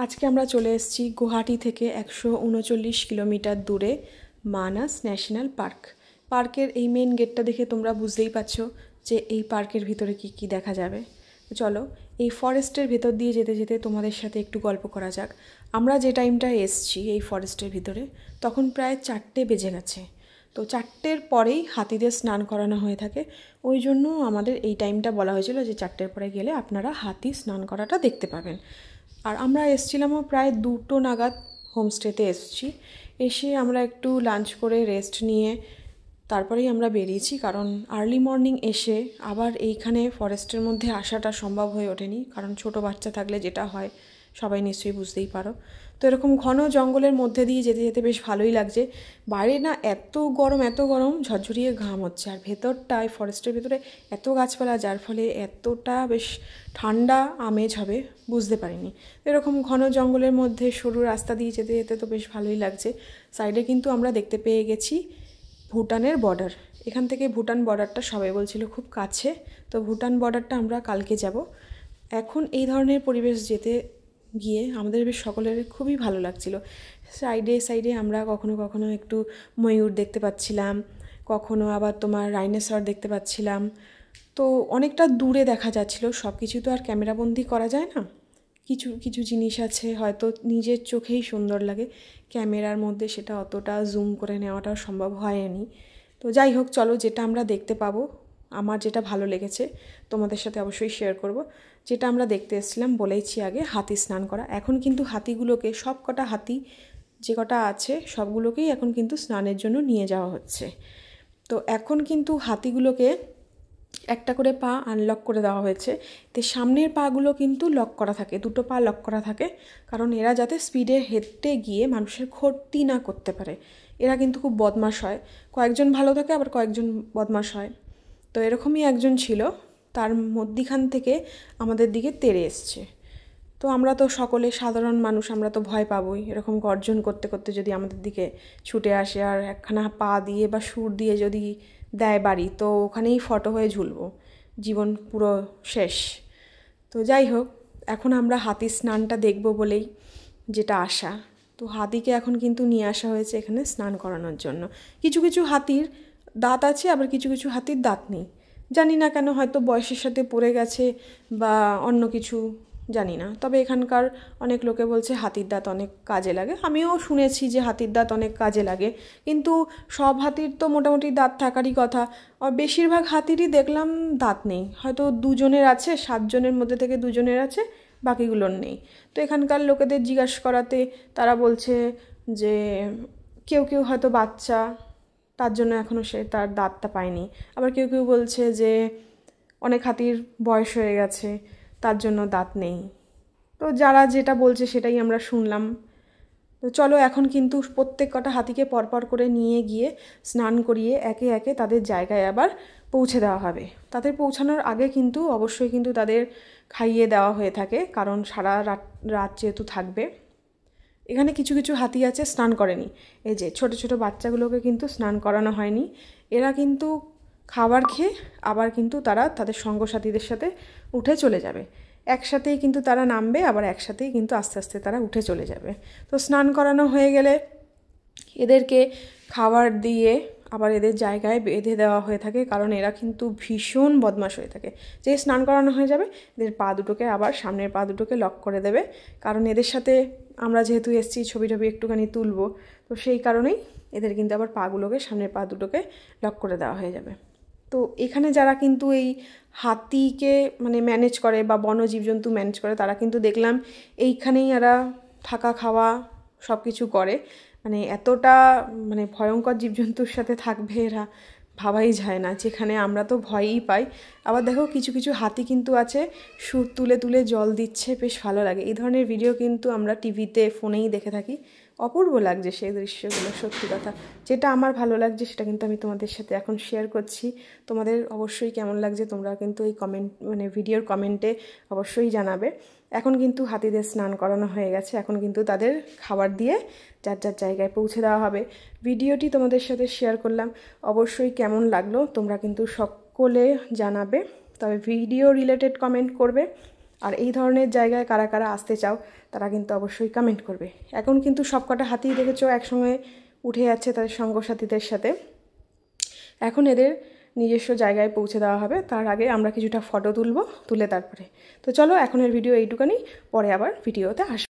আজকে আমরা চলে এসেছি গুয়াহাটি থেকে 139 কিলোমিটার দূরে মানাস ন্যাশনাল পার্ক। পার্কের এই মেন গেটটা দেখে তোমরা বুঝতেই পারছো যে এই পার্কের ভিতরে কি কি দেখা যাবে। চলো এই ফরেস্টের ভেতর দিয়ে যেতে যেতে তোমাদের সাথে একটু গল্প করা যাক। আমরা যে টাইমটায় এসেছি এই ফরেস্টের ভিতরে তখন প্রায় 4টে বেজে গেছে। তো 4টের পরেই হাতিদের স্নান করানো হয়ে থাকে, ওই জন্য আমাদের এই টাইমটা বলা হয়েছিল যে 4টের পরে গেলে আপনারা হাতি স্নান করাটা দেখতে পাবেন। আর আমরা এসেছিলামও প্রায় 2টো নাগাদ হোমস্টেতে এসেছি। এসে আমরা একটু লাঞ্চ করে রেস্ট নিয়ে তারপরেই আমরা বেরিয়েছি, কারণ আর্লি মর্নিং এসে আবার এইখানে ফরেস্টের মধ্যে আসাটা সম্ভব হয়ে ওঠেনি, কারণ ছোট বাচ্চা থাকলে যেটা হয় সবাই নিশ্চয়ই বুঝতেই পারো। তো এরকম ঘন জঙ্গলের মধ্যে দিয়ে যেতে যেতে বেশ ভালোই লাগছে। বাইরে না এত গরম ঝরঝরিয়ে ঘাম হচ্ছে, আর ভেতরটায় ফরেস্টের ভেতরে এত গাছপালা, যার ফলে এতটা বেশ ঠান্ডা আমেজ হবে বুঝতে পারিনি। এরকম ঘন জঙ্গলের মধ্যে সরু রাস্তা দিয়ে যেতে যেতে তো বেশ ভালোই লাগছে। সাইডে কিন্তু আমরা দেখতে পেয়ে গেছি ভুটানের বর্ডার। এখান থেকে ভুটান বর্ডারটা সবাই বলছিল খুব কাছে, তো ভুটান বর্ডারটা আমরা কালকে যাব। এখন এই ধরনের পরিবেশ যেতে গিয়ে আমাদের বেশ সকলের খুবই ভালো লাগছিল। সাইডে সাইডে আমরা কখনো কখনো একটু ময়ূর দেখতে পাচ্ছিলাম, কখনো আবার তোমার ডাইনোসর দেখতে পাচ্ছিলাম। তো অনেকটা দূরে দেখা যাচ্ছিল, সব কিছু তো আর ক্যামেরাবন্দি করা যায় না। কিছু কিছু জিনিস আছে হয়তো নিজের চোখেই সুন্দর লাগে, ক্যামেরার মধ্যে সেটা অতটা জুম করে নেওয়াটা সম্ভব হয়নি। তো যাই হোক, চলো যেটা আমরা দেখতে পাবো, আমার যেটা ভালো লেগেছে তোমাদের সাথে অবশ্যই শেয়ার করব। যেটা আমরা দেখতে এসেছিলাম বলেইছি আগে, হাতি স্নান করা। এখন কিন্তু হাতিগুলোকে, সব কটা হাতি যে কটা আছে সবগুলোকেই এখন কিন্তু স্নানের জন্য নিয়ে যাওয়া হচ্ছে। তো এখন কিন্তু হাতিগুলোকে একটা করে পা আনলক করে দেওয়া হয়েছে। তো সামনের পাগুলো কিন্তু লক করা থাকে, 2টো পা লক করা থাকে, কারণ এরা যাতে স্পিডে হেঁটে গিয়ে মানুষের ক্ষতি না করতে পারে। এরা কিন্তু খুব বদমাশ হয়, কয়েকজন ভালো থাকে আবার কয়েকজন বদমাশ হয়। তো এরকমই একজন ছিল, তার মধ্যিখান থেকে আমাদের দিকে তেড়ে এসছে। তো আমরা তো সকলে সাধারণ মানুষ, আমরা তো ভয় পাবোই। এরকম গর্জন করতে করতে যদি আমাদের দিকে ছুটে আসে আর একখানা পা দিয়ে বা সুর দিয়ে যদি দেয় বাড়ি, তো ওখানেই ফটো হয়ে ঝুলবো, জীবন পুরো শেষ। তো যাই হোক, এখন আমরা হাতি স্নানটা দেখব বলেই যেটা আশা। তো হাতিকে এখন কিন্তু নিয়ে আসা হয়েছে এখানে স্নান করানোর জন্য। কিছু কিছু হাতির দাঁত আছে, আবার কিছু কিছু হাতির দাঁত নেই। জানি না কেন, হয়তো বয়সের সাথে পড়ে গেছে বা অন্য কিছু, জানি না। তবে এখানকার অনেক লোকে বলছে হাতির দাঁত অনেক কাজে লাগে। আমিও শুনেছি যে হাতির দাঁত অনেক কাজে লাগে, কিন্তু সব হাতির তো মোটামুটি দাঁত থাকারই কথা। আর বেশিরভাগ হাতিরই দেখলাম দাঁত নেই, হয়তো 2জনের আছে, 7জনের মধ্যে থেকে 2জনের আছে, বাকিগুলোর নেই। তো এখানকার লোকেদের জিজ্ঞাসা করাতে তারা বলছে যে কেউ কেউ হয়তো বাচ্চা, তার জন্য এখনও সে তার দাঁতটা পায়নি। আবার কেউ কেউ বলছে যে অনেক হাতির বয়স হয়ে গেছে, তার জন্য দাঁত নেই। তো যারা যেটা বলছে সেটাই আমরা শুনলাম। তো চলো এখন কিন্তু প্রত্যেক কটা হাতিকে পরপর করে নিয়ে গিয়ে স্নান করিয়ে একে একে তাদের জায়গায় আবার পৌঁছে দেওয়া হবে। তাদের পৌঁছানোর আগে কিন্তু অবশ্যই কিন্তু তাদের খাইয়ে দেওয়া হয়ে থাকে, কারণ সারা রাত যেহেতু থাকবে। এখানে কিছু কিছু হাতি আছে স্নান করেনি, এই যে ছোট ছোট বাচ্চাগুলোকে কিন্তু স্নান করানো হয়নি। এরা কিন্তু খাবার খেয়ে আবার কিন্তু তারা তাদের সঙ্গসাথীদের সাথে উঠে চলে যাবে। একসাথেই কিন্তু তারা নামবে, আবার একসাথেই কিন্তু আস্তে আস্তে তারা উঠে চলে যাবে। তো স্নান করানো হয়ে গেলে এদেরকে খাবার দিয়ে আবার এদের জায়গায় বেঁধে দেওয়া হয়ে থাকে, কারণ এরা কিন্তু ভীষণ বদমাশ হয়ে থাকে। যে স্নান করানো হয়ে যাবে এদের পা দুটোকে, আবার সামনের পা দুটোকে লক করে দেবে, কারণ এদের সাথে আমরা যেহেতু এসছি ছবি টবি একটুখানি তুলবো, তো সেই কারণেই এদের কিন্তু আবার পাগুলোকে, সামনের পা দুটোকে লক করে দেওয়া হয়ে যাবে। তো এখানে যারা কিন্তু এই হাতিকে মানে ম্যানেজ করে বা বন্য জীবজন্তু ম্যানেজ করে, তারা কিন্তু দেখলাম এইখানেই এরা থাকা খাওয়া সব কিছু করে। মানে এতটা মানে ভয়ঙ্কর জীবজন্তুর সাথে থাকবে এরা, ভাবাই যায় না। যেখানে আমরা তো ভয়ই পাই। আবার দেখো কিছু কিছু হাতি কিন্তু আছে সুর তুলে তুলে জল দিচ্ছে, বেশ ভালো লাগে। এই ধরনের ভিডিও কিন্তু আমরা টিভিতে, ফোনেই দেখে থাকি, অপূর্ব লাগছে সেই দৃশ্যগুলো, সত্যি কথা। যেটা আমার ভালো লাগছে সেটা কিন্তু আমি তোমাদের সাথে এখন শেয়ার করছি। তোমাদের অবশ্যই কেমন লাগছে তোমরা কিন্তু এই কমেন্ট মানে ভিডিওর কমেন্টে অবশ্যই জানাবে। এখন কিন্তু হাতিদের স্নান করানো হয়ে গেছে, এখন কিন্তু তাদের খাবার দিয়ে যার যার জায়গায় পৌঁছে দেওয়া হবে। ভিডিওটি তোমাদের সাথে শেয়ার করলাম, অবশ্যই কেমন লাগলো তোমরা কিন্তু সকলে জানাবে। তবে ভিডিও রিলেটেড কমেন্ট করবে, আর এই ধরনের জায়গায় কারা কারা আসতে চাও তারা কিন্তু অবশ্যই কমেন্ট করবে। এখন কিন্তু সবকটা হাতি দেখেছো একসঙ্গে উঠে যাচ্ছে তাদের সঙ্গসাথীদের সাথে। এখন এদের নিজস্ব জায়গায় পৌঁছে দেওয়া হবে, তার আগে আমরা কিছুটা ফটো তুলে তারপরে। তো চলো এখনের ভিডিও এইটুকানি, পরে আবার ভিডিওতে আসবো।